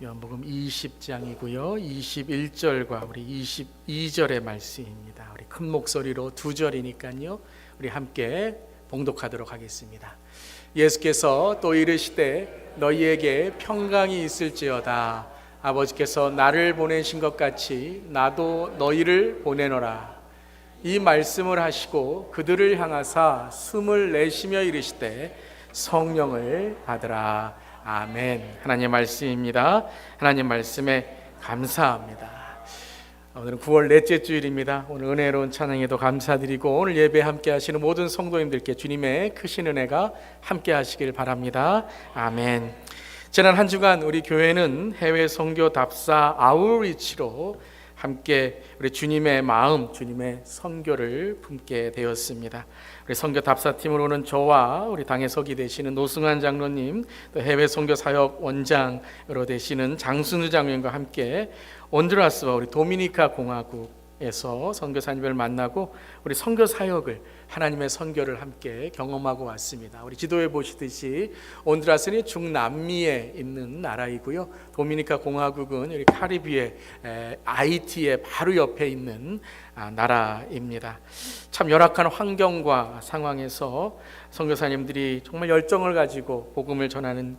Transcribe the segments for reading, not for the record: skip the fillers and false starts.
요한복음 20장이고요. 21절과 우리 22절의 말씀입니다. 우리 큰 목소리로 두 절이니까요. 우리 함께 봉독하도록 하겠습니다. 예수께서 또 이르시되 너희에게 평강이 있을지어다. 아버지께서 나를 보내신 것 같이 나도 너희를 보내노라. 이 말씀을 하시고 그들을 향하사 숨을 내쉬며 이르시되 성령을 받으라. 아멘. 하나님의 말씀입니다. 하나님 말씀에 감사합니다. 오늘은 9월 넷째 주일입니다. 오늘 은혜로운 찬양에도 감사드리고 오늘 예배 함께 하시는 모든 성도님들께 주님의 크신 은혜가 함께 하시길 바랍니다. 아멘. 지난 한 주간 우리 교회는 해외 선교 답사 아웃리치로 함께 우리 주님의 마음, 주님의 선교를 품게 되었습니다. 우리 선교 답사팀으로는 저와 우리 당의 서기 되시는 노승환 장로님, 또 해외 선교 사역 원장으로 되시는 장순우 장로님과 함께 온두라스와 우리 도미니카 공화국에서 선교사님을 만나고 우리 선교 사역을, 하나님의 선교를 함께 경험하고 왔습니다. 우리 지도에 보시듯이 온두라스는 중남미에 있는 나라이고요. 도미니카 공화국은 우리 카리비해 아이티의 바로 옆에 있는 나라입니다. 참 열악한 환경과 상황에서 선교사님들이 정말 열정을 가지고 복음을 전하는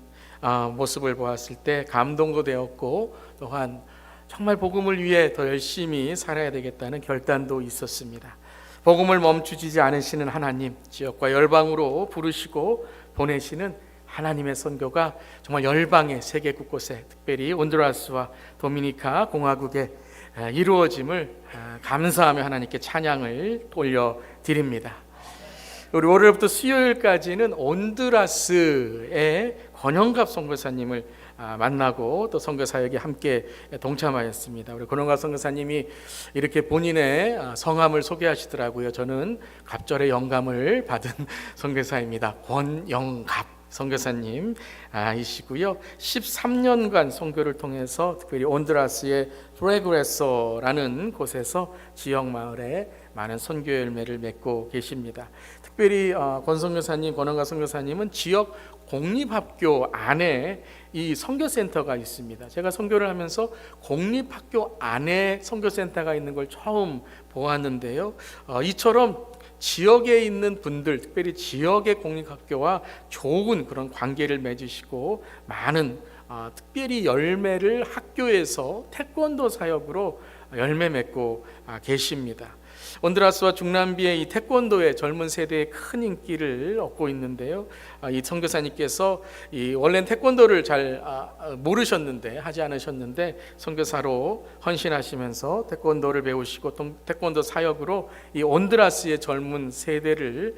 모습을 보았을 때 감동도 되었고, 또한 정말 복음을 위해 더 열심히 살아야 되겠다는 결단도 있었습니다. 복음을 멈추지 않으시는 하나님, 지역과 열방으로 부르시고 보내시는 하나님의 선교가 정말 열방의 세계 곳곳에, 특별히 온두라스와 도미니카 공화국에 이루어짐을 감사하며 하나님께 찬양을 돌려드립니다. 우리 월요일부터 수요일까지는 온두라스의 권영갑 선교사님을 만나고 또 선교 사역에 함께 동참하였습니다. 우리 권영갑 선교사님이 이렇게 본인의 성함을 소개하시더라고요. 저는 갑절의 영감을 받은 선교사입니다. 권영갑 선교사님 이시고요. 13년간 선교를 통해서 특별히 온두라스의 프레그레소라는 곳에서 지역 마을에 많은 선교 열매를 맺고 계십니다. 특별히 권 선교사님, 권원갑 선교사님은 지역 공립학교 안에 이 선교센터가 있습니다. 제가 선교를 하면서 공립학교 안에 선교센터가 있는 걸 처음 보았는데요. 이처럼 지역에 있는 분들, 특별히 지역의 공립학교와 좋은 그런 관계를 맺으시고 많은 특별히 열매를 학교에서 태권도 사역으로 열매 맺고 계십니다. 온두라스와 중남미의 이 태권도의 젊은 세대의 큰 인기를 얻고 있는데요. 이 선교사님께서 원래는 태권도를 잘 모르셨는데, 하지 않으셨는데 선교사로 헌신하시면서 태권도를 배우시고 태권도 사역으로 이 온두라스의 젊은 세대를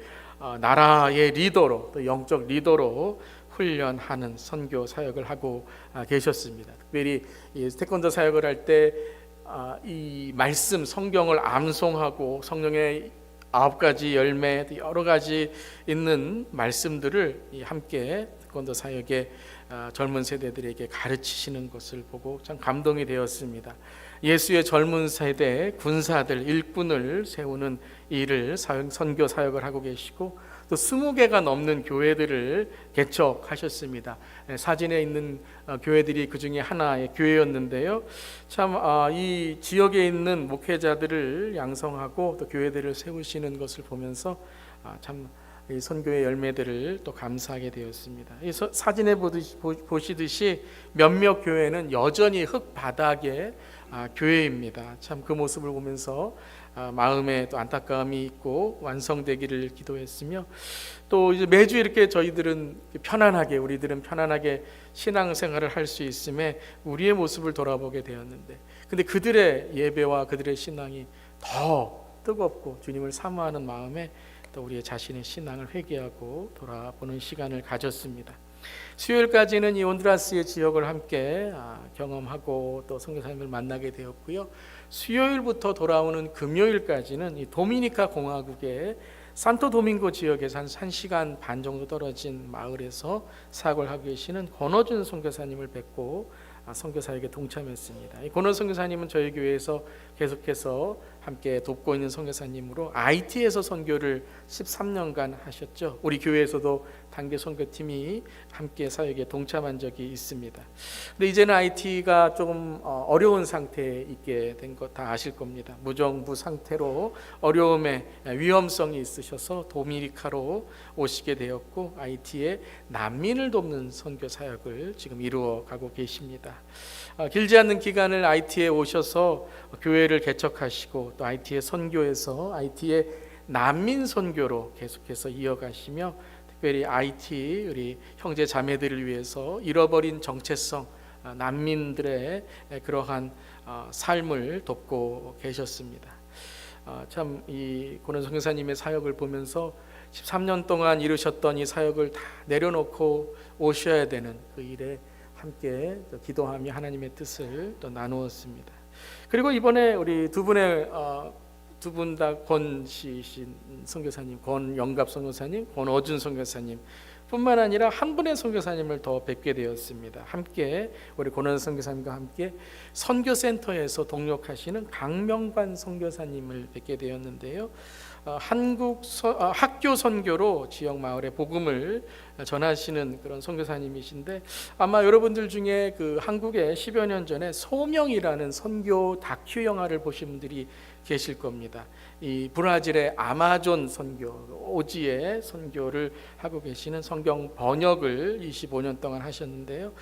나라의 리더로, 또 영적 리더로 훈련하는 선교 사역을 하고 계셨습니다. 특별히 이 태권도 사역을 할 때 이 말씀 성경을 암송하고 성령의 9가지 열매, 여러 가지 있는 말씀들을 함께 태권도 사역의 젊은 세대들에게 가르치시는 것을 보고 참 감동이 되었습니다. 예수의 젊은 세대 군사들, 일꾼을 세우는 일을 선교 사역을 하고 계시고, 또 20개가 넘는 교회들을 개척하셨습니다. 사진에 있는 교회들이 그 중에 하나의 교회였는데요. 참 이 지역에 있는 목회자들을 양성하고 또 교회들을 세우시는 것을 보면서 참 이 선교의 열매들을 또 감사하게 되었습니다. 이 사진에 보시듯이 몇몇 교회는 여전히 흙바닥의 교회입니다. 참 그 모습을 보면서 마음에 또 안타까움이 있고 완성되기를 기도했으며, 또 이제 매주 이렇게 우리들은 편안하게 신앙생활을 할 수 있음에 우리의 모습을 돌아보게 되었는데, 근데 그들의 예배와 그들의 신앙이 더 뜨겁고 주님을 사모하는 마음에 또 우리의 자신의 신앙을 회개하고 돌아보는 시간을 가졌습니다. 수요일까지는 이 온두라스의 지역을 함께 경험하고 또 선교사님을 만나게 되었고요. 수요일부터 돌아오는 금요일까지는 이 도미니카 공화국의 산토도밍고 지역에서 한 1시간 반 정도 떨어진 마을에서 사역을 하고 계시는 권호준 선교사님을 뵙고 선교 사역에 동참했습니다. 고는 선교사님은 저희 교회에서 계속해서 함께 돕고 있는 선교사님으로 IT에서 선교를 13년간 하셨죠. 우리 교회에서도 단계 선교팀이 함께 사역에 동참한 적이 있습니다. 근데 이제는 IT가 조금 어려운 상태에 있게 된 거 다 아실 겁니다. 무정부 상태로 어려움에 위험성이 있으셔서 도미니카로 오시게 되었고 IT의 난민을 돕는 선교 사역을 지금 이루어 가고 계십니다. 길지 않는 기간을 IT에 오셔서 교회를 개척하시고 또 IT의 선교에서 IT의 난민 선교로 계속해서 이어가시며 특별히 IT 우리 형제 자매들을 위해서 잃어버린 정체성 난민들의 그러한 삶을 돕고 계셨습니다. 참 이 고는 선교사님의 사역을 보면서 13년 동안 이루셨던 이 사역을 다 내려놓고 오셔야 되는 그 일에 함께 기도하며 하나님의 뜻을 또 나누었습니다. 그리고 이번에 우리 두 분 다 권씨신 선교사님, 권영갑 선교사님, 권어준 선교사님 뿐만 아니라 한 분의 선교사님을 더 뵙게 되었습니다. 함께 우리 권원 선교사님과 함께 선교센터에서 동역하시는 강명관 선교사님을 뵙게 되었는데요. 학교 선교로 지역 마을에 복음을 전하시는 그런 선교사님이신데 아마 여러분들 중에 그 한국에 10여 년 전에 소명이라는 선교 다큐 영화를 보신 분들이 계실 겁니다. 이 브라질의 아마존 선교 오지의 선교를 하고 계시는 성경 번역을 25년 동안 하셨는데요.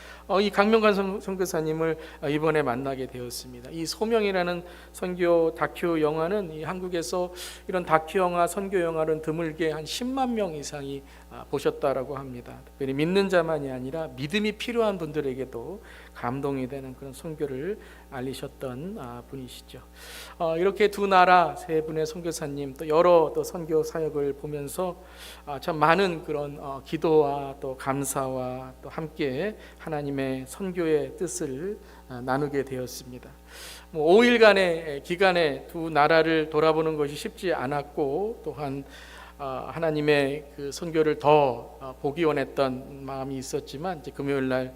이 강명관 선교사님을 이번에 만나게 되었습니다. 이 소명이라는 선교 다큐 영화는 이 한국에서 이런 다큐 영화, 선교 영화는 드물게 한 10만 명 이상이 보셨다라고 합니다. 특별히 믿는 자만이 아니라 믿음이 필요한 분들에게도 감동이 되는 그런 선교를 알리셨던 분이시죠. 이렇게 두 나라 세 분의 선교사님 또 여러 또 선교 사역을 보면서 참 많은 그런 기도와 또 감사와 또 함께 하나님의 선교의 뜻을 나누게 되었습니다. 5일간의 기간에 두 나라를 돌아보는 것이 쉽지 않았고 또한 하나님의 그 선교를 더 보기 원했던 마음이 있었지만 이제 금요일 날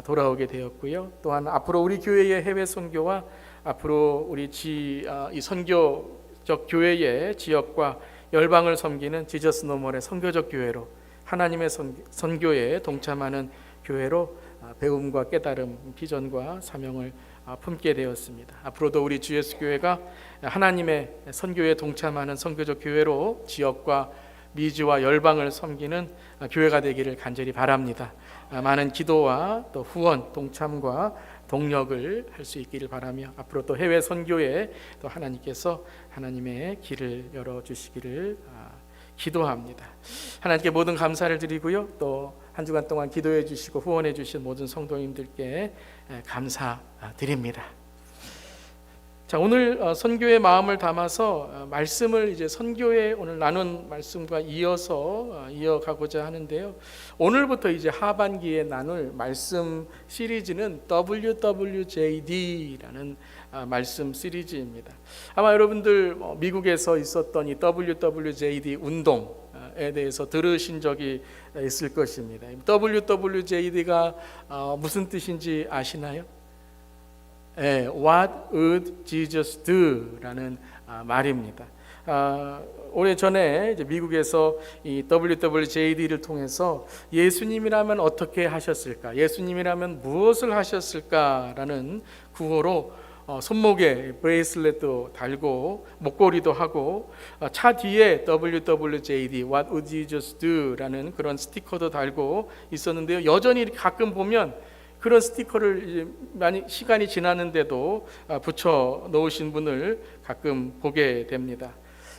돌아오게 되었고요. 또한 앞으로 우리 교회의 해외 선교와 앞으로 우리 이 선교적 교회의 지역과 열방을 섬기는 지저스 노멀의 선교적 교회로 하나님의 선교에 동참하는 교회로 배움과 깨달음, 비전과 사명을 품게 되었습니다. 앞으로도 우리 주 예수 교회가 하나님의 선교에 동참하는 선교적 교회로 지역과 미주와 열방을 섬기는 교회가 되기를 간절히 바랍니다. 많은 기도와 또 후원, 동참과 동력을 할 수 있기를 바라며 앞으로 또 해외 선교에 또 하나님께서 하나님의 길을 열어주시기를 기도합니다. 하나님께 모든 감사를 드리고요. 또 한 주간 동안 기도해 주시고 후원해 주신 모든 성도님들께 감사드립니다. 자, 오늘 선교의 마음을 담아서 말씀을 이제 선교의 오늘 나눈 말씀과 이어서 이어가고자 하는데요. 오늘부터 이제 하반기에 나눌 말씀 시리즈는 WWJD라는 말씀 시리즈입니다. 아마 여러분들 미국에서 있었던 이 WWJD 운동에 대해서 들으신 적이 있을 것입니다. WWJD가 무슨 뜻인지 아시나요? What would Jesus do? 라는 말입니다. 오래전에 이제 미국에서 이 WWJD를 통해서 예수님이라면 어떻게 하셨을까? 예수님이라면 무엇을 하셨을까라는 구호로 손목에 브레이슬렛도 달고 목걸이도 하고 차 뒤에 WWJD What would Jesus do? 라는 그런 스티커도 달고 있었는데요. 여전히 가끔 보면 그런 스티커를 이제 많이 시간이 지났는데도 붙여 놓으신 분을 가끔 보게 됩니다.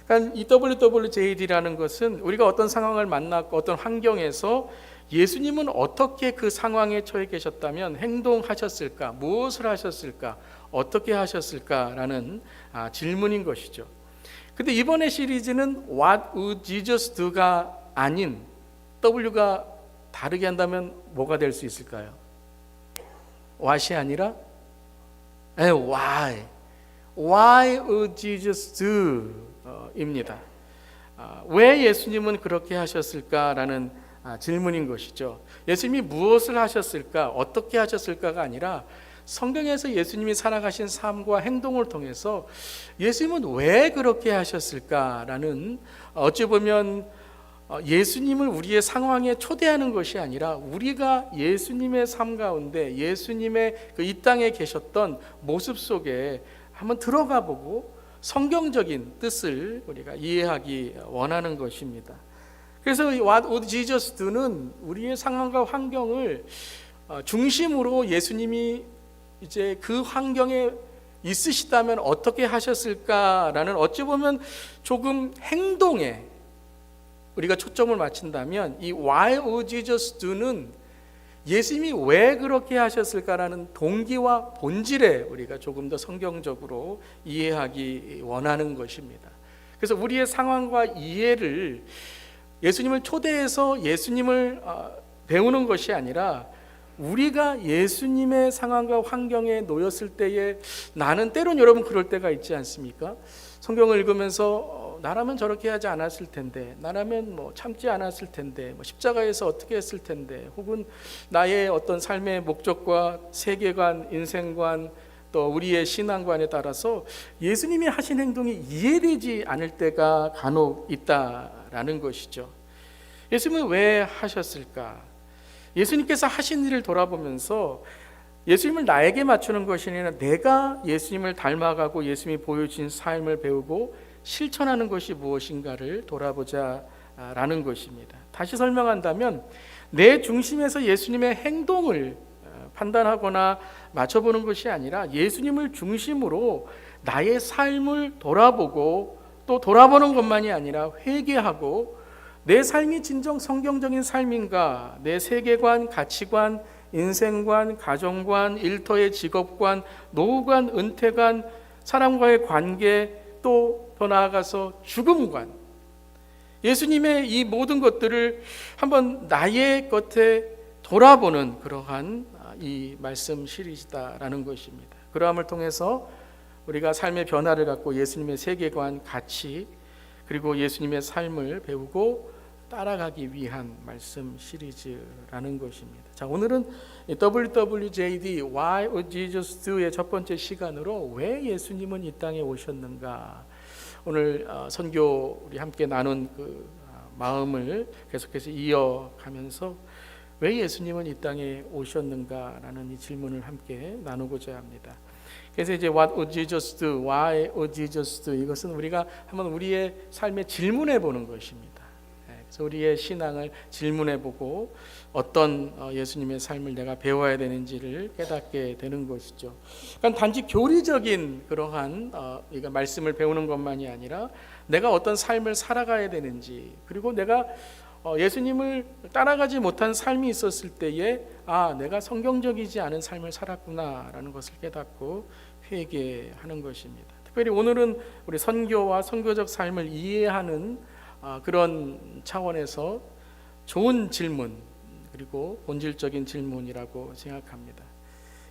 그러니까 이 WWJD라는 것은 우리가 어떤 상황을 만났고 어떤 환경에서 예수님은 어떻게 그 상황에 처해 계셨다면 행동하셨을까? 무엇을 하셨을까? 어떻게 하셨을까라는 질문인 것이죠. 근데 이번에 시리즈는 What would Jesus do가 아닌 W가 다르게 한다면 뭐가 될 수 있을까요? what이 아니라 why would Jesus do 입니다. 왜 예수님은 그렇게 하셨을까라는 질문인 것이죠. 예수님이 무엇을 하셨을까, 어떻게 하셨을까가 아니라 성경에서 예수님이 살아가신 삶과 행동을 통해서 예수님은 왜 그렇게 하셨을까라는, 어찌 보면 예수님을 우리의 상황에 초대하는 것이 아니라 우리가 예수님의 삶 가운데 예수님의 그 이 땅에 계셨던 모습 속에 한번 들어가 보고 성경적인 뜻을 우리가 이해하기 원하는 것입니다. 그래서 What would Jesus do는 우리의 상황과 환경을 중심으로 예수님이 이제 그 환경에 있으시다면 어떻게 하셨을까라는, 어찌 보면 조금 행동에 우리가 초점을 맞춘다면 이 Why would Jesus do는 예수님이 왜 그렇게 하셨을까라는 동기와 본질에 우리가 조금 더 성경적으로 이해하기 원하는 것입니다. 그래서 우리의 상황과 이해를 예수님을 초대해서 예수님을 배우는 것이 아니라 우리가 예수님의 상황과 환경에 놓였을 때에, 나는 때론 여러분 그럴 때가 있지 않습니까? 성경을 읽으면서 나라면 저렇게 하지 않았을 텐데, 나라면 참지 않았을 텐데, 십자가에서 어떻게 했을 텐데, 혹은 나의 어떤 삶의 목적과 세계관, 인생관, 또 우리의 신앙관에 따라서 예수님이 하신 행동이 이해되지 않을 때가 간혹 있다라는 것이죠. 예수님은 왜 하셨을까? 예수님께서 하신 일을 돌아보면서 예수님을 나에게 맞추는 것이 아니라 내가 예수님을 닮아가고 예수님이 보여주신 삶을 배우고 실천하는 것이 무엇인가를 돌아보자라는 것입니다. 다시 설명한다면 내 중심에서 예수님의 행동을 판단하거나 맞춰보는 것이 아니라 예수님을 중심으로 나의 삶을 돌아보고, 또 돌아보는 것만이 아니라 회개하고 내 삶이 진정 성경적인 삶인가, 내 세계관, 가치관, 인생관, 가정관, 일터의 직업관, 노후관, 은퇴관, 사람과의 관계, 또 더 나아가서 죽음관, 예수님의 이 모든 것들을 한번 나의 곁에 돌아보는 그러한 이 말씀 시리즈다라는 것입니다. 그러함을 통해서 우리가 삶의 변화를 갖고 예수님의 세계관, 가치, 그리고 예수님의 삶을 배우고 따라가기 위한 말씀 시리즈라는 것입니다. 자, 오늘은 WWJD Why Would Jesus Do의 첫 번째 시간으로 왜 예수님은 이 땅에 오셨는가, 오늘 선교 우리 함께 나눈 그 마음을 계속해서 이어가면서 왜 예수님은 이 땅에 오셨는가라는 이 질문을 함께 나누고자 합니다. 그래서 이제 What would Jesus do? Why would Jesus do? 이것은 우리가 한번 우리의 삶에 질문해 보는 것입니다. 그래서 우리의 신앙을 질문해 보고 어떤 예수님의 삶을 내가 배워야 되는지를 깨닫게 되는 것이죠. 그러니까 단지 교리적인 그러한 말씀을 배우는 것만이 아니라 내가 어떤 삶을 살아가야 되는지, 그리고 내가 예수님을 따라가지 못한 삶이 있었을 때에 내가 성경적이지 않은 삶을 살았구나라는 것을 깨닫고 회개하는 것입니다. 특별히 오늘은 우리 선교와 선교적 삶을 이해하는 그런 차원에서 좋은 질문, 그리고 본질적인 질문이라고 생각합니다.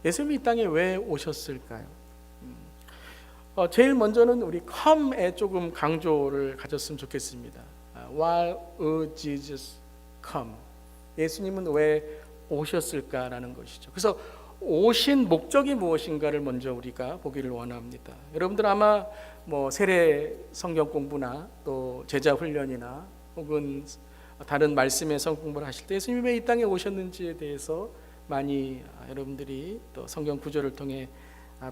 예수님이 이 땅에 왜 오셨을까요? 제일 먼저는 우리 come에 조금 강조를 가졌으면 좋겠습니다. Why would Jesus come? 예수님은 왜 오셨을까라는 것이죠. 그래서 오신 목적이 무엇인가를 먼저 우리가 보기를 원합니다. 여러분들 아마 세례 성경 공부나 또 제자 훈련이나 혹은 다른 말씀의 성경 공부를 하실 때 예수님이 왜 이 땅에 오셨는지에 대해서 많이 여러분들이 또 성경 구절을 통해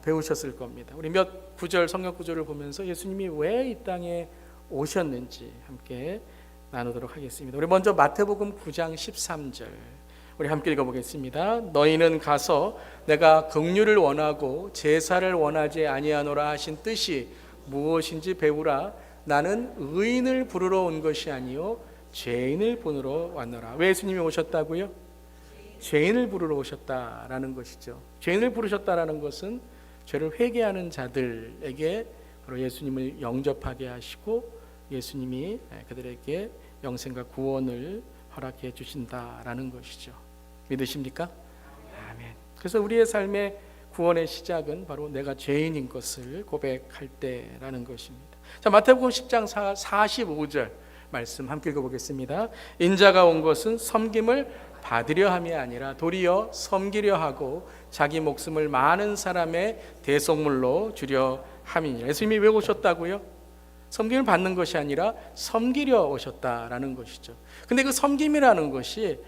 배우셨을 겁니다. 우리 몇 구절 성경 구절을 보면서 예수님이 왜 이 땅에 오셨는지 함께 나누도록 하겠습니다. 우리 먼저 마태복음 9장 13절 우리 함께 읽어보겠습니다. 너희는 가서 내가 긍휼을 원하고 제사를 원하지 아니하노라 하신 뜻이 무엇인지 배우라. 나는 의인을 부르러 온 것이 아니요 죄인을 부르러 왔노라. 왜 예수님이 오셨다고요? 죄인을 부르러 오셨다라는 것이죠. 죄인을 부르셨다라는 것은 죄를 회개하는 자들에게 바로 예수님을 영접하게 하시고 예수님이 그들에게 영생과 구원을 허락해 주신다라는 것이죠. 믿으십니까? 아멘. 그래서 우리의 삶의 구원의 시작은 바로 내가 죄인인 것을 고백할 때라는 것입니다. 자, 마태복음 10장 45절 말씀 함께 읽어보겠습니다. 인자가 온 것은 섬김을 받으려 함이 아니라 도리어 섬기려 하고 자기 목숨을 많은 사람의 대속물로 주려 함이니라. 예수님이 왜 오셨다고요? 섬김을 받는 것이 아니라 섬기려 오셨다라는 것이죠. 근데 그 섬김이라는 것이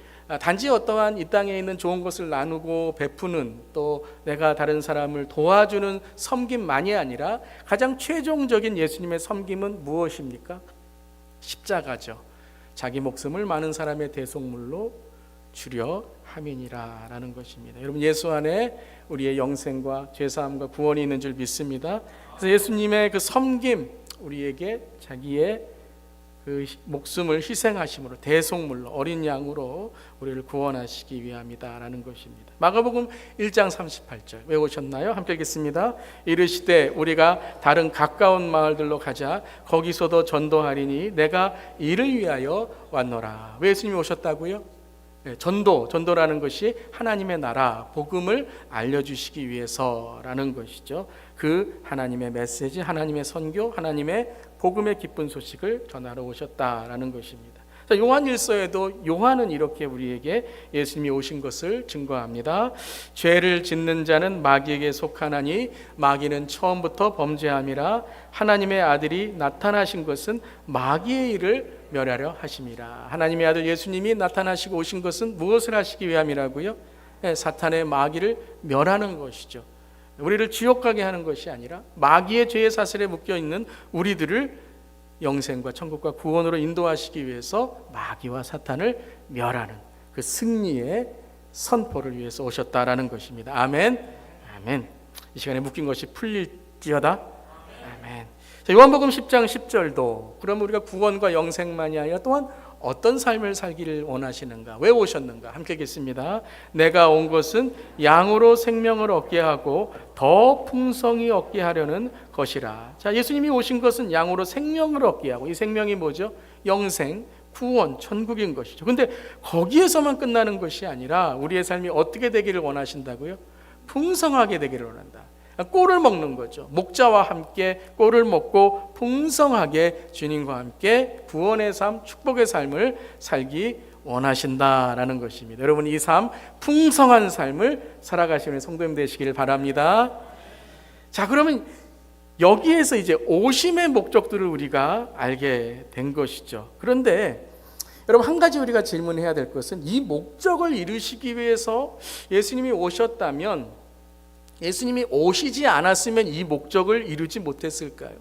단지 어떠한 이 땅에 있는 좋은 것을 나누고 베푸는, 또 내가 다른 사람을 도와주는 섬김만이 아니라 가장 최종적인 예수님의 섬김은 무엇입니까? 십자가죠. 자기 목숨을 많은 사람의 대속물로 주려 함이니라 라는 것입니다. 여러분, 예수 안에 우리의 영생과 죄사함과 구원이 있는 줄 믿습니다. 그래서 예수님의 그 섬김, 우리에게 자기의 그 목숨을 희생하심으로, 대속물로, 어린 양으로 우리를 구원하시기 위함이다라는 것입니다. 마가복음 1장 38절 외우셨나요? 함께 읽겠습니다. 이르시되 우리가 다른 가까운 마을들로 가자. 거기서도 전도하리니 내가 이를 위하여 왔노라. 왜 예수님이 오셨다고요? 전도라는 것이 하나님의 나라, 복음을 알려주시기 위해서라는 것이죠. 그 하나님의 메시지, 하나님의 선교, 하나님의 복음의 기쁜 소식을 전하러 오셨다라는 것입니다. 요한 1서에도 요한은 이렇게 우리에게 예수님이 오신 것을 증거합니다. 죄를 짓는 자는 마귀에게 속하나니 마귀는 처음부터 범죄함이라. 하나님의 아들이 나타나신 것은 마귀의 일을 멸하려 하심이라. 하나님의 아들 예수님이 나타나시고 오신 것은 무엇을 하시기 위함이라고요? 사탄의 마귀를 멸하는 것이죠. 우리를 지옥 가게 하는 것이 아니라 마귀의 죄의 사슬에 묶여 있는 우리들을 영생과 천국과 구원으로 인도하시기 위해서 마귀와 사탄을 멸하는 그 승리의 선포를 위해서 오셨다라는 것입니다. 아멘. 아멘. 이 시간에 묶인 것이 풀릴지어다. 아멘. 자, 요한복음 10장 10절도 그럼 우리가 구원과 영생만이 아니라 또한 어떤 삶을 살기를 원하시는가? 왜 오셨는가? 함께 읽겠습니다. 내가 온 것은 양으로 생명을 얻게 하고 더 풍성히 얻게 하려는 것이라. 자, 예수님이 오신 것은 양으로 생명을 얻게 하고, 이 생명이 뭐죠? 영생, 구원, 천국인 것이죠. 근데 거기에서만 끝나는 것이 아니라 우리의 삶이 어떻게 되기를 원하신다고요? 풍성하게 되기를 원한다. 꼴을 먹는 거죠. 목자와 함께 꼴을 먹고 풍성하게 주님과 함께 구원의 삶, 축복의 삶을 살기 원하신다라는 것입니다. 여러분, 이 삶, 풍성한 삶을 살아가시는 성도님 되시기를 바랍니다. 자, 그러면 여기에서 이제 오심의 목적들을 우리가 알게 된 것이죠. 그런데 여러분, 한 가지 우리가 질문해야 될 것은, 이 목적을 이루시기 위해서 예수님이 오셨다면, 예수님이 오시지 않았으면 이 목적을 이루지 못했을까요?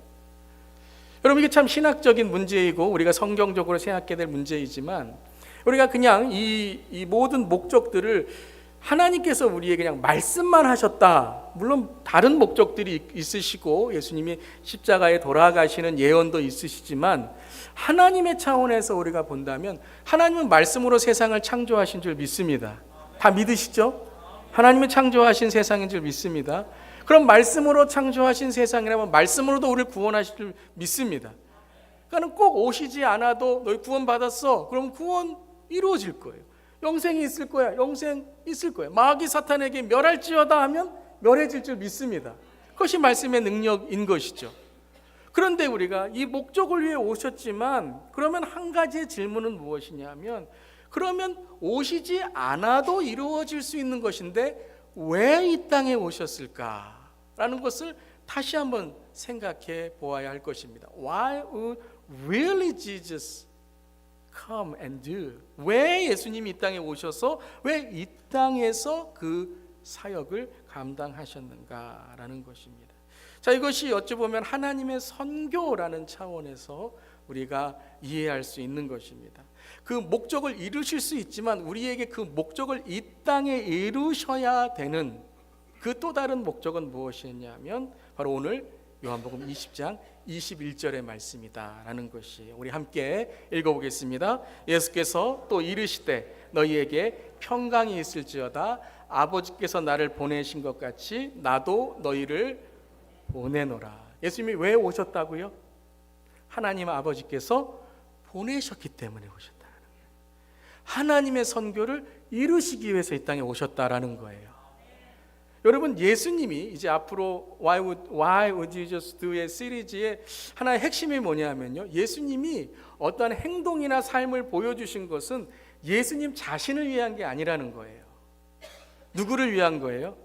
여러분, 이게 참 신학적인 문제이고 우리가 성경적으로 생각해야 될 문제이지만, 우리가 그냥 이 모든 목적들을 하나님께서 우리에게 그냥 말씀만 하셨다. 물론 다른 목적들이 있으시고 예수님이 십자가에 돌아가시는 예언도 있으시지만, 하나님의 차원에서 우리가 본다면 하나님은 말씀으로 세상을 창조하신 줄 믿습니다. 다 믿으시죠? 하나님이 창조하신 세상인 줄 믿습니다. 그럼 말씀으로 창조하신 세상이라면 말씀으로도 우리를 구원하실 줄 믿습니다. 그러니까 꼭 오시지 않아도 너희 구원 받았어. 그럼 구원 이루어질 거예요. 영생이 있을 거야. 영생 있을 거야. 마귀 사탄에게 멸할지어다 하면 멸해질 줄 믿습니다. 그것이 말씀의 능력인 것이죠. 그런데 우리가 이 목적을 위해 오셨지만, 그러면 한 가지의 질문은 무엇이냐 하면, 그러면 오시지 않아도 이루어질 수 있는 것인데 왜 이 땅에 오셨을까라는 것을 다시 한번 생각해 보아야 할 것입니다. Why would really Jesus come and do? 왜 예수님이 이 땅에 오셔서 왜 이 땅에서 그 사역을 감당하셨는가라는 것입니다. 자, 이것이 어찌 보면 하나님의 선교라는 차원에서 우리가 이해할 수 있는 것입니다. 그 목적을 이루실 수 있지만 우리에게 그 목적을 이 땅에 이루셔야 되는 그 또 다른 목적은 무엇이냐면 바로 오늘 요한복음 20장 21절의 말씀이다라는 것이, 우리 함께 읽어보겠습니다. 예수께서 또 이르시되 너희에게 평강이 있을지어다. 아버지께서 나를 보내신 것 같이 나도 너희를 보내노라. 예수님이 왜 오셨다고요? 하나님 아버지께서 보내셨기 때문에 오셨다는 거예요. 하나님의 선교를 이루시기 위해서 이 땅에 오셨다라는 거예요. 여러분, 예수님이 이제 앞으로 Why Would Jesus Do의 시리즈의 하나의 핵심이 뭐냐면요, 예수님이 어떠한 행동이나 삶을 보여주신 것은 예수님 자신을 위한 게 아니라는 거예요. 누구를 위한 거예요?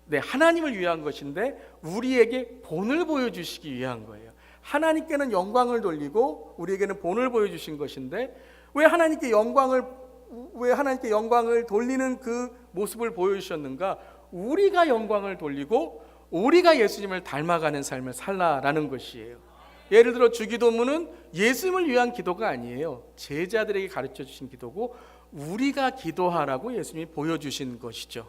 네, 하나님을 위한 것인데 우리에게 본을 보여주시기 위한 거예요. 하나님께는 영광을 돌리고 우리에게는 본을 보여주신 것인데 왜 하나님께 영광을 돌리는 그 모습을 보여주셨는가? 우리가 영광을 돌리고 우리가 예수님을 닮아가는 삶을 살라라는 것이에요. 예를 들어 주기도문은 예수님을 위한 기도가 아니에요. 제자들에게 가르쳐 주신 기도고 우리가 기도하라고 예수님이 보여주신 것이죠.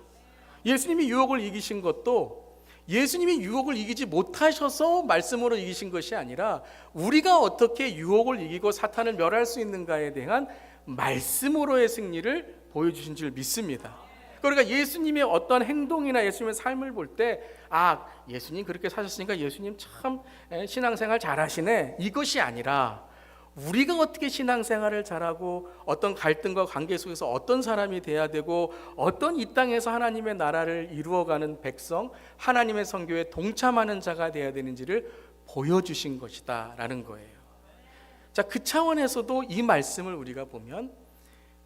예수님이 유혹을 이기신 것도 예수님이 유혹을 이기지 못하셔서 말씀으로 이기신 것이 아니라 우리가 어떻게 유혹을 이기고 사탄을 멸할 수 있는가에 대한 말씀으로의 승리를 보여주신 줄 믿습니다. 그러니까 예수님의 어떤 행동이나 예수님의 삶을 볼 때 예수님 그렇게 사셨으니까 예수님 참 신앙생활 잘하시네, 이것이 아니라 우리가 어떻게 신앙생활을 잘하고 어떤 갈등과 관계 속에서 어떤 사람이 돼야 되고 어떤 이 땅에서 하나님의 나라를 이루어가는 백성, 하나님의 선교에 동참하는 자가 돼야 되는지를 보여주신 것이다 라는 거예요. 자, 그 차원에서도 이 말씀을 우리가 보면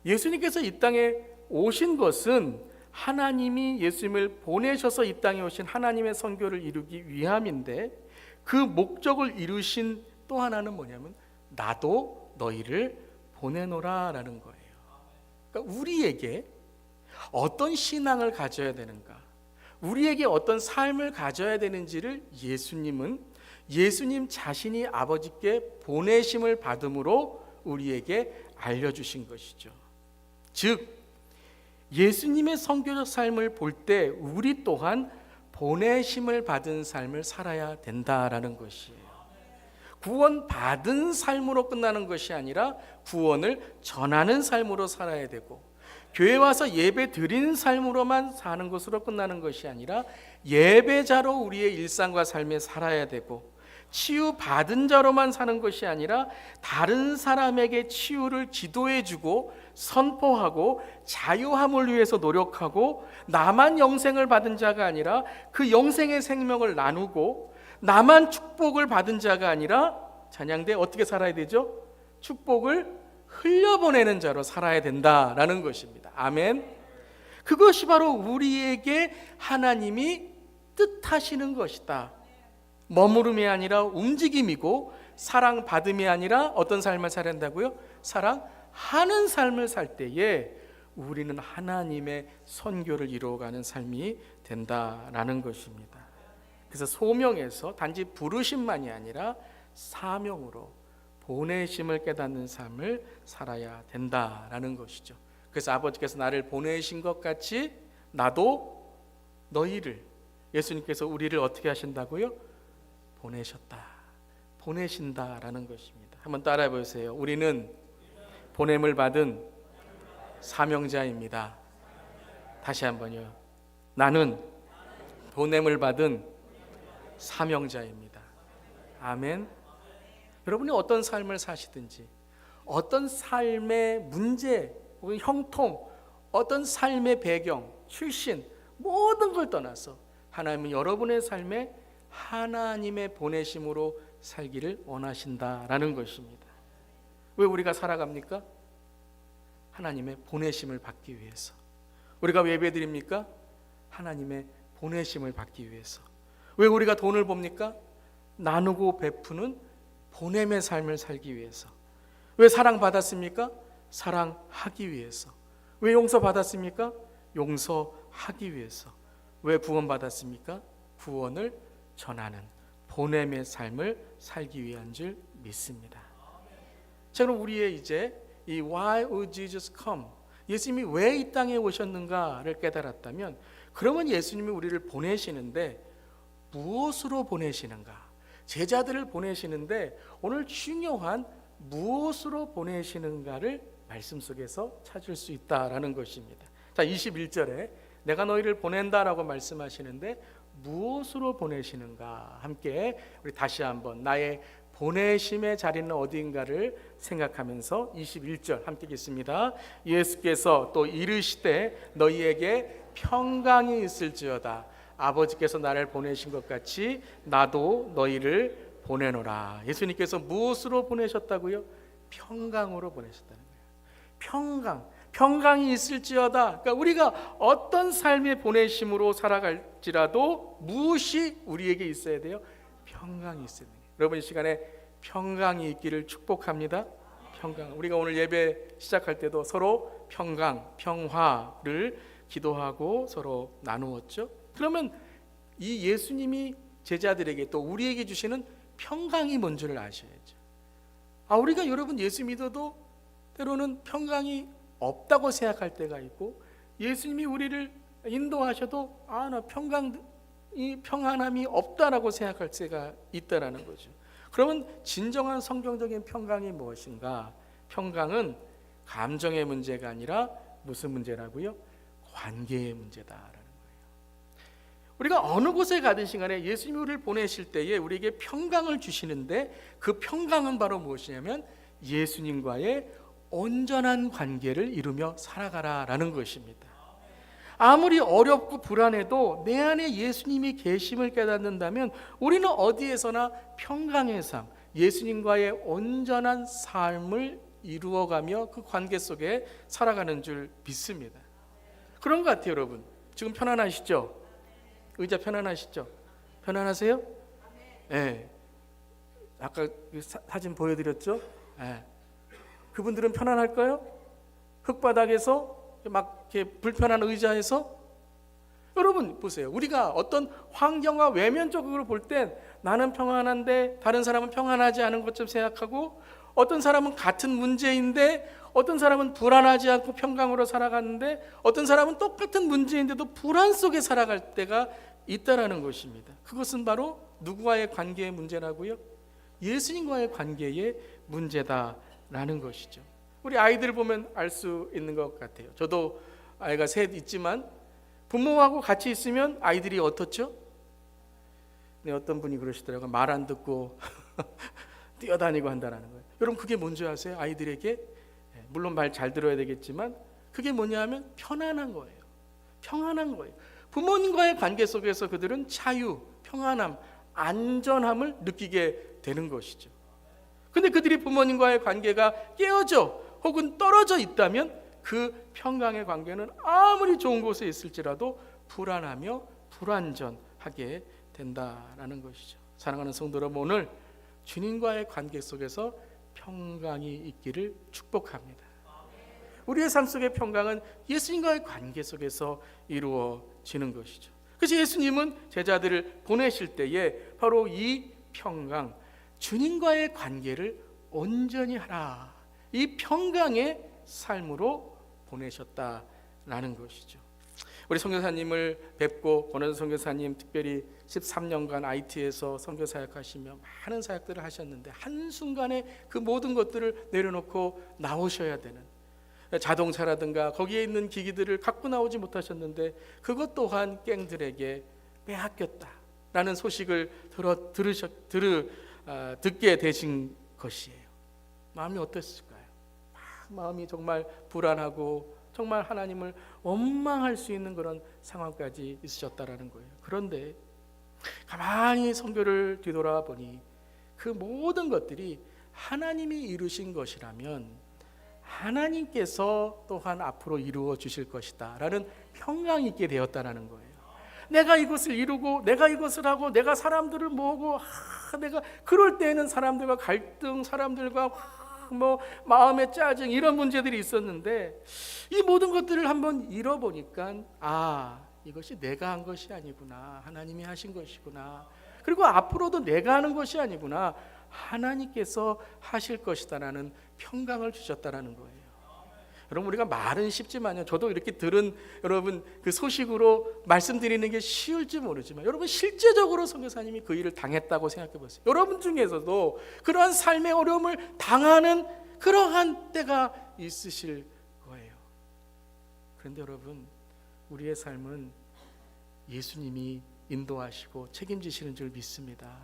예수님께서 이 땅에 오신 것은 하나님이 예수님을 보내셔서 이 땅에 오신 하나님의 선교를 이루기 위함인데 그 목적을 이루신 또 하나는 뭐냐면 나도 너희를 보내노라 라는 거예요. 그러니까 우리에게 어떤 신앙을 가져야 되는가, 우리에게 어떤 삶을 가져야 되는지를 예수님 자신이 아버지께 보내심을 받음으로 우리에게 알려주신 것이죠. 즉 예수님의 선교적 삶을 볼 때 우리 또한 보내심을 받은 삶을 살아야 된다라는 것이에요. 구원 받은 삶으로 끝나는 것이 아니라 구원을 전하는 삶으로 살아야 되고, 교회 와서 예배 드리는 삶으로만 사는 것으로 끝나는 것이 아니라 예배자로 우리의 일상과 삶에 살아야 되고, 치유 받은 자로만 사는 것이 아니라 다른 사람에게 치유를 기도해주고 선포하고 자유함을 위해서 노력하고, 나만 영생을 받은 자가 아니라 그 영생의 생명을 나누고, 나만 축복을 받은 자가 아니라 찬양대 어떻게 살아야 되죠? 축복을 흘려보내는 자로 살아야 된다라는 것입니다. 아멘. 그것이 바로 우리에게 하나님이 뜻하시는 것이다. 머무름이 아니라 움직임이고, 사랑받음이 아니라 어떤 삶을 살아야 한다고요? 사랑하는 삶을 살 때에 우리는 하나님의 선교를 이루어가는 삶이 된다라는 것입니다. 그래서 소명에서 단지 부르심만이 아니라 사명으로 보내심을 깨닫는 삶을 살아야 된다라는 것이죠. 그래서 아버지께서 나를 보내신 것 같이 나도 너희를, 예수님께서 우리를 어떻게 하신다고요? 보내신다라는 것입니다. 한번 따라해 보세요. 우리는 보냄을 받은 사명자입니다. 다시 한번요. 나는 보냄을 받은 사명자입니다. 아멘. 여러분이 어떤 삶을 사시든지, 어떤 삶의 문제 혹은 형통, 어떤 삶의 배경, 출신, 모든 걸 떠나서 하나님은 여러분의 삶에 하나님의 보내심으로 살기를 원하신다라는 것입니다. 왜 우리가 살아갑니까? 하나님의 보내심을 받기 위해서. 우리가 왜 예배드립니까? 하나님의 보내심을 받기 위해서. 왜 우리가 돈을 봅니까? 나누고 베푸는 보냄의 삶을 살기 위해서. 왜 사랑받았습니까? 사랑하기 위해서. 왜 용서받았습니까? 용서하기 위해서. 왜 구원받았습니까? 구원을 전하는 보냄의 삶을 살기 위한 줄 믿습니다. 자, 그럼 우리의 이제 이 Why would Jesus come? 예수님이 왜 이 땅에 오셨는가를 깨달았다면, 그러면 예수님이 우리를 보내시는데 무엇으로 보내시는가? 제자들을 보내시는데 오늘 중요한 무엇으로 보내시는가를 말씀 속에서 찾을 수 있다라는 것입니다. 자, 21절에 내가 너희를 보낸다라고 말씀하시는데 무엇으로 보내시는가? 함께 우리 다시 한번 나의 보내심의 자리는 어디인가를 생각하면서 21절 함께 읽습니다. 예수께서 또 이르시되 너희에게 평강이 있을지어다. 아버지께서 나를 보내신 것 같이 나도 너희를 보내노라. 예수님께서 무엇으로 보내셨다고요? 평강으로 보내셨다는 거예요. 평강이 있을지어다. 그러니까 우리가 어떤 삶의 보내심으로 살아갈지라도 무엇이 우리에게 있어야 돼요? 평강이 있어야 돼요. 여러분, 이 시간에 평강이 있기를 축복합니다. 평강. 우리가 오늘 예배 시작할 때도 서로 평강, 평화를 기도하고 서로 나누었죠. 그러면 이 예수님이 제자들에게 또 우리에게 주시는 평강이 뭔지를 아셔야죠. 우리가 여러분 예수 믿어도 때로는 평강이 없다고 생각할 때가 있고, 예수님이 우리를 인도하셔도 나 평안함이 없다라고 생각할 때가 있다라는 거죠. 그러면 진정한 성경적인 평강이 무엇인가? 평강은 감정의 문제가 아니라 무슨 문제라고요? 관계의 문제다라는 거예요. 우리가 어느 곳에 가든지 간에 예수님이 우리를 보내실 때에 우리에게 평강을 주시는데, 그 평강은 바로 무엇이냐면 예수님과의 온전한 관계를 이루며 살아가라라는 것입니다. 아무리 어렵고 불안해도 내 안에 예수님이 계심을 깨닫는다면 우리는 어디에서나 평강의 삶, 예수님과의 온전한 삶을 이루어가며 그 관계 속에 살아가는 줄 믿습니다. 그런 것 같아요. 여러분, 지금 편안하시죠? 의자 편안하시죠? 편안하세요? 네. 아까 사진 보여드렸죠? 네. 그분들은 편안할까요? 흙바닥에서 막 이렇게 불편한 의자에서? 여러분 보세요. 우리가 어떤 환경과 외면적으로 볼 땐 나는 평안한데 다른 사람은 평안하지 않은 것처럼 생각하고, 어떤 사람은 같은 문제인데 어떤 사람은 불안하지 않고 평강으로 살아가는데 어떤 사람은 똑같은 문제인데도 불안 속에 살아갈 때가 있다라는 것입니다. 그것은 바로 누구와의 관계의 문제라고요? 예수님과의 관계의 문제다라는 것이죠. 우리 아이들을 보면 알 수 있는 것 같아요. 저도 아이가 셋 있지만 부모하고 같이 있으면 아이들이 어떻죠? 네, 어떤 분이 그러시더라고요. 말 안 듣고 뛰어다니고 한다는 거예요. 여러분, 그게 뭔지 아세요? 아이들에게, 물론 말 잘 들어야 되겠지만 그게 뭐냐 하면 편안한 거예요. 평안한 거예요. 부모님과의 관계 속에서 그들은 자유, 평안함, 안전함을 느끼게 되는 것이죠. 근데 그들이 부모님과의 관계가 깨어져 혹은 떨어져 있다면 그 평강의 관계는 아무리 좋은 곳에 있을지라도 불안하며 불완전하게 된다라는 것이죠. 사랑하는 성도 여러분, 오늘 주님과의 관계 속에서 평강이 있기를 축복합니다. 우리의 삶 속의 평강은 예수님과의 관계 속에서 이루어지는 것이죠. 그래서 예수님은 제자들을 보내실 때에 바로 이 평강, 주님과의 관계를 온전히 하라, 이 평강의 삶으로 보내셨다라는 것이죠. 우리 선교사님을 뵙고, 권원선 선교사님 특별히 13년간 IT에서 선교 사역하시며 많은 사역들을 하셨는데 한순간에 그 모든 것들을 내려놓고 나오셔야 되는, 자동차라든가 거기에 있는 기기들을 갖고 나오지 못하셨는데 그것 또한 갱들에게 빼앗겼다라는 소식을 듣게 되신 것이에요. 마음이 어땠을까요? 마음이 정말 불안하고 정말 하나님을 원망할 수 있는 그런 상황까지 있으셨다라는 거예요. 그런데 가만히 선교를 뒤돌아보니 그 모든 것들이 하나님이 이루신 것이라면 하나님께서 또한 앞으로 이루어 주실 것이다 라는 평강이 있게 되었다는 거예요. 내가 이것을 이루고 내가 이것을 하고 내가 사람들을 모으고 내가 그럴 때에는 사람들과 갈등, 사람들과 마음의 짜증, 이런 문제들이 있었는데 이 모든 것들을 한번 잃어보니까 이것이 내가 한 것이 아니구나, 하나님이 하신 것이구나, 그리고 앞으로도 내가 하는 것이 아니구나, 하나님께서 하실 것이다라는 평강을 주셨다라는 거예요. 여러분, 우리가 말은 쉽지만요, 저도 이렇게 들은 여러분 그 소식으로 말씀드리는 게 쉬울지 모르지만 여러분 실제적으로 선교사님이 그 일을 당했다고 생각해 보세요. 여러분 중에서도 그러한 삶의 어려움을 당하는 그러한 때가 있으실 거예요. 그런데 여러분, 우리의 삶은 예수님이 인도하시고 책임지시는 줄 믿습니다.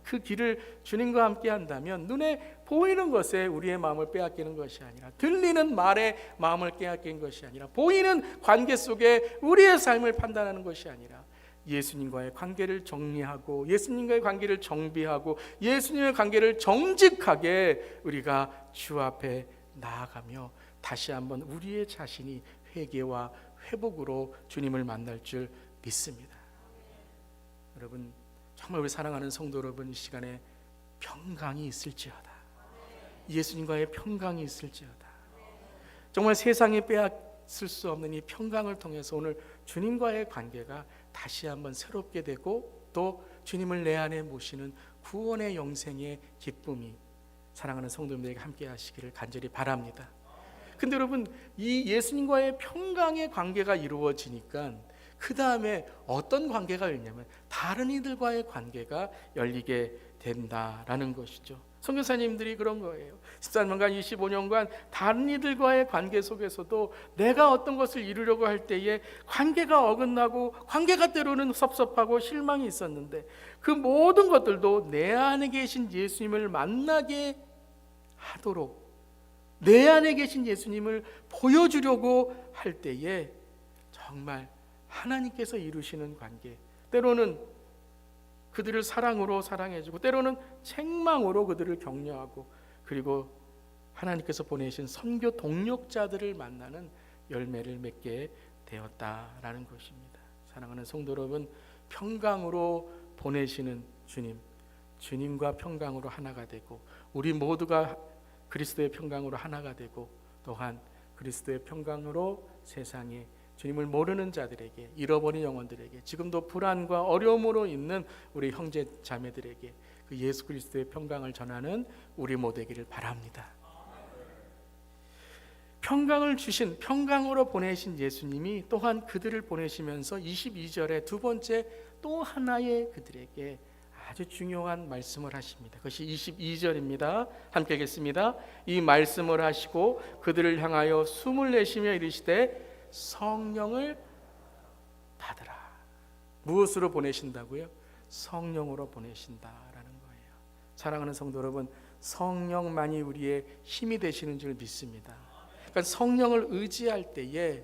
그 길을 주님과 함께 한다면 눈에 보이는 것에 우리의 마음을 빼앗기는 것이 아니라, 들리는 말에 마음을 빼앗기는 것이 아니라, 보이는 관계 속에 우리의 삶을 판단하는 것이 아니라, 예수님과의 관계를 정리하고 예수님과의 관계를 정비하고 예수님의 관계를 정직하게 우리가 주 앞에 나아가며 다시 한번 우리의 자신이 회개와 회복으로 주님을 만날 줄 믿습니다. 여러분, 정말 우리 사랑하는 성도 여러분, 이 시간에 평강이 있을지어다. 예수님과의 평강이 있을지어다. 정말 세상에 빼앗을 수 없는 이 평강을 통해서 오늘 주님과의 관계가 다시 한번 새롭게 되고, 또 주님을 내 안에 모시는 구원의 영생의 기쁨이 사랑하는 성도님들에게 함께 하시기를 간절히 바랍니다. 근데 여러분, 이 예수님과의 평강의 관계가 이루어지니까 그 다음에 어떤 관계가 있냐면 다른 이들과의 관계가 열리게 된다라는 것이죠. 선교사님들이 그런 거예요. 14년간 25년간 다른 이들과의 관계 속에서도 내가 어떤 것을 이루려고 할 때에 관계가 어긋나고 관계가 때로는 섭섭하고 실망이 있었는데, 그 모든 것들도 내 안에 계신 예수님을 만나게 하도록, 내 안에 계신 예수님을 보여주려고 할 때에 정말 하나님께서 이루시는 관계, 때로는 그들을 사랑으로 사랑해주고 때로는 책망으로 그들을 격려하고, 그리고 하나님께서 보내신 선교 동력자들을 만나는 열매를 맺게 되었다라는 것입니다. 사랑하는 성도 여러분, 평강으로 보내시는 주님, 주님과 평강으로 하나가 되고 우리 모두가 그리스도의 평강으로 하나가 되고, 또한 그리스도의 평강으로 세상에 주님을 모르는 자들에게, 잃어버린 영혼들에게, 지금도 불안과 어려움으로 있는 우리 형제 자매들에게 그 예수 그리스도의 평강을 전하는 우리 모두 되기를 바랍니다. 평강을 주신, 평강으로 보내신 예수님이 또한 그들을 보내시면서 22절에 두 번째 또 하나의 그들에게 아주 중요한 말씀을 하십니다. 그것이 22절입니다. 함께 읽겠습니다. 이 말씀을 하시고 그들을 향하여 숨을 내쉬며 이르시되 성령을 받으라. 무엇으로 보내신다고요? 성령으로 보내신다라는 거예요. 사랑하는 성도 여러분, 성령만이 우리의 힘이 되시는 줄 믿습니다. 그러니까 성령을 의지할 때에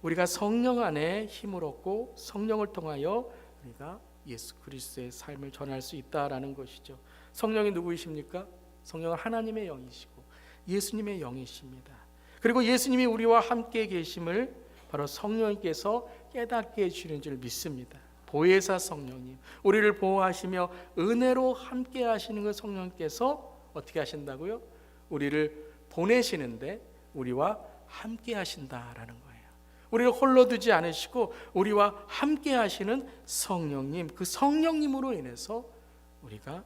우리가 성령 안에 힘을 얻고 성령을 통하여 우리가 예수 그리스도의 삶을 전할 수 있다라는 것이죠. 성령이 누구이십니까? 성령은 하나님의 영이시고 예수님의 영이십니다. 그리고 예수님이 우리와 함께 계심을 바로 성령님께서 깨닫게 해주시는 줄 믿습니다. 보혜사 성령님, 우리를 보호하시며 은혜로 함께 하시는 그 성령님께서 어떻게 하신다고요? 우리를 보내시는데 우리와 함께 하신다라는 거예요. 우리를 홀로 두지 않으시고 우리와 함께 하시는 성령님, 그 성령님으로 인해서 우리가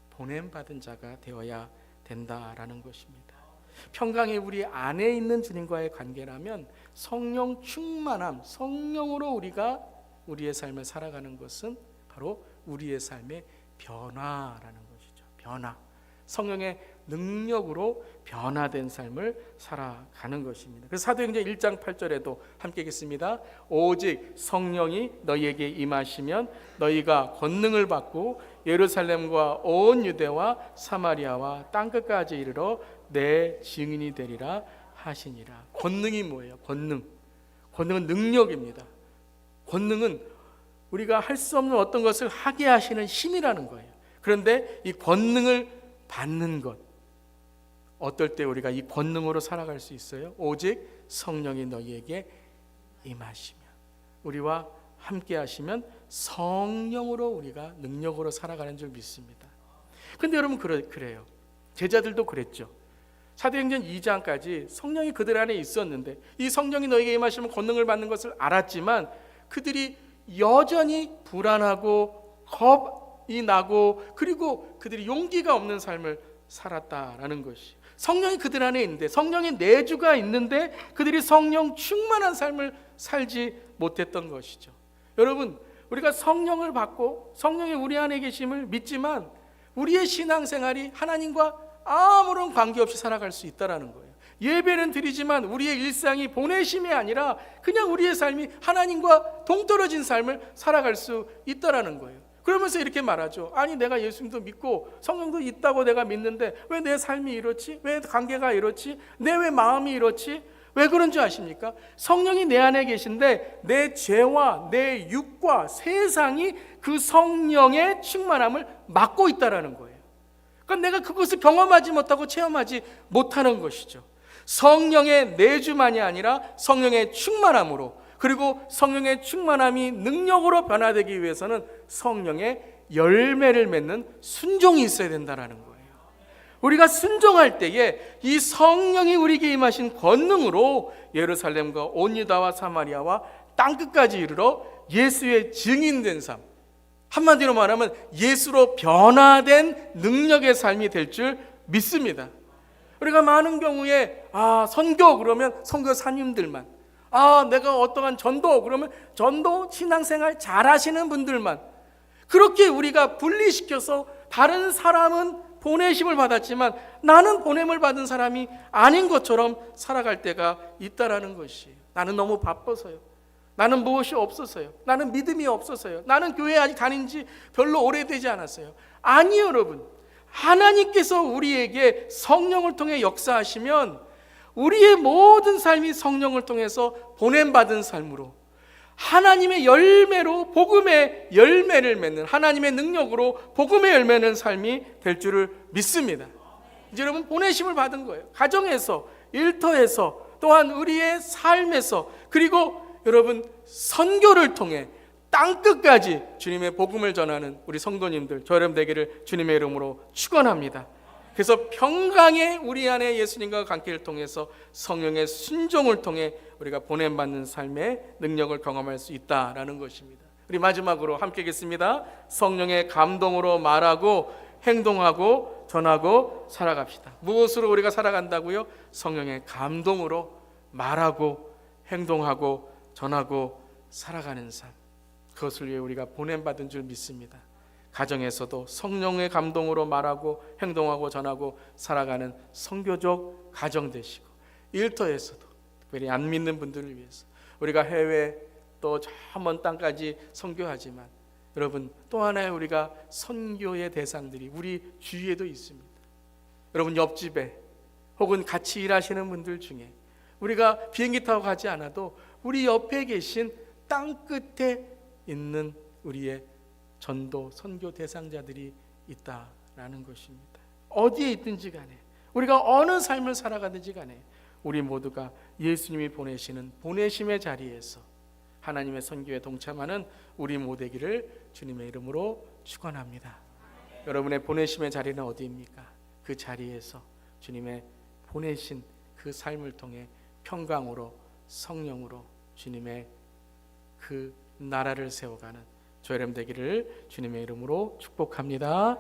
보냄받은 자가 되어야 된다라는 것입니다. 평강이 우리 안에 있는 주님과의 관계라면 성령 충만함, 성령으로 우리가 우리의 삶을 살아가는 것은 바로 우리의 삶의 변화라는 것이죠. 변화, 성령의 능력으로 변화된 삶을 살아가는 것입니다. 그래서 사도행전 1장 8절에도 함께 읽겠습니다. 오직 성령이 너희에게 임하시면 너희가 권능을 받고 예루살렘과 온 유대와 사마리아와 땅끝까지 이르러 내 증인이 되리라 하시니라. 권능이 뭐예요? 권능은 능력입니다. 권능은 우리가 할 수 없는 어떤 것을 하게 하시는 힘이라는 거예요. 그런데 이 권능을 받는 것, 어떨 때 우리가 이 권능으로 살아갈 수 있어요? 오직 성령이 너희에게 임하시면, 우리와 함께 하시면 성령으로 우리가 능력으로 살아가는 줄 믿습니다. 근데 여러분 그래요. 제자들도 그랬죠. 사도행전 2장까지 성령이 그들 안에 있었는데 이 성령이 너희에게 임하시면 권능을 받는 것을 알았지만 그들이 여전히 불안하고 겁이 나고, 그리고 그들이 용기가 없는 삶을 살았다라는 것이, 성령이 그들 안에 있는데, 성령의 내주가 있는데 그들이 성령 충만한 삶을 살지 못했던 것이죠. 여러분, 우리가 성령을 받고 성령이 우리 안에 계심을 믿지만 우리의 신앙생활이 하나님과 아무런 관계없이 살아갈 수 있다라는 거예요. 예배는 드리지만 우리의 일상이 보내심이 아니라 그냥 우리의 삶이 하나님과 동떨어진 삶을 살아갈 수 있다라는 거예요. 그러면서 이렇게 말하죠. 아니 내가 예수님도 믿고 성령도 있다고 내가 믿는데 왜 내 삶이 이렇지? 왜 관계가 이렇지? 내 왜 마음이 이렇지? 왜 그런 줄 아십니까? 성령이 내 안에 계신데 내 죄와 내 육과 세상이 그 성령의 충만함을 막고 있다라는 거예요. 그러니까 내가 그것을 경험하지 못하고 체험하지 못하는 것이죠. 성령의 내주만이 아니라 성령의 충만함으로, 그리고 성령의 충만함이 능력으로 변화되기 위해서는 성령의 열매를 맺는 순종이 있어야 된다는 거예요. 우리가 순종할 때에 이 성령이 우리에게 임하신 권능으로 예루살렘과 온 유다와 사마리아와 땅끝까지 이르러 예수의 증인된 삶, 한마디로 말하면 예수로 변화된 능력의 삶이 될 줄 믿습니다. 우리가 많은 경우에 선교 그러면 선교사님들만, 내가 어떠한 전도 그러면 전도 신앙생활 잘하시는 분들만, 그렇게 우리가 분리시켜서 다른 사람은 보내심을 받았지만 나는 보냄을 받은 사람이 아닌 것처럼 살아갈 때가 있다라는 것이에요. 나는 너무 바빠서요. 나는 무엇이 없어서요. 나는 믿음이 없어서요. 나는 교회 아직 다닌 지 별로 오래되지 않았어요. 아니요, 여러분. 하나님께서 우리에게 성령을 통해 역사하시면 우리의 모든 삶이 성령을 통해서 보냄받은 삶으로, 하나님의 열매로 복음의 열매를 맺는, 하나님의 능력으로 복음의 열매는 삶이 될 줄을 믿습니다. 이제 여러분 보내심을 받은 거예요. 가정에서, 일터에서, 또한 우리의 삶에서, 그리고 여러분 선교를 통해 땅끝까지 주님의 복음을 전하는 우리 성도님들, 저 여러분 되기를 주님의 이름으로 축원합니다. 그래서 평강의 우리 안에 예수님과 관계를 통해서 성령의 순종을 통해 우리가 보냄받는 삶의 능력을 경험할 수 있다라는 것입니다. 우리 마지막으로 함께 읽겠습니다. 성령의 감동으로 말하고 행동하고 전하고 살아갑시다. 무엇으로 우리가 살아간다고요? 성령의 감동으로 말하고 행동하고 전하고 살아가는 삶, 그것을 위해 우리가 보냄받은 줄 믿습니다. 가정에서도 성령의 감동으로 말하고 행동하고 전하고 살아가는 선교적 가정 되시고, 일터에서도 특별히 안 믿는 분들을 위해서 우리가 해외 또 저 먼 땅까지 선교하지만 여러분 또 하나의 우리가 선교의 대상들이 우리 주위에도 있습니다. 여러분 옆집에 혹은 같이 일하시는 분들 중에 우리가 비행기 타고 가지 않아도 우리 옆에 계신 땅끝에 있는 우리의 전도, 선교 대상자들이 있다라는 것입니다. 어디에 있든지 간에, 우리가 어느 삶을 살아가든지 간에 우리 모두가 예수님이 보내시는 보내심의 자리에서 하나님의 선교에 동참하는 우리 모두 되기를 주님의 이름으로 축원합니다. 여러분의 보내심의 자리는 어디입니까? 그 자리에서 주님의 보내신 그 삶을 통해 평강으로 성령으로 주님의 그 나라를 세워가는 저 여러분 되기를 주님의 이름으로 축복합니다.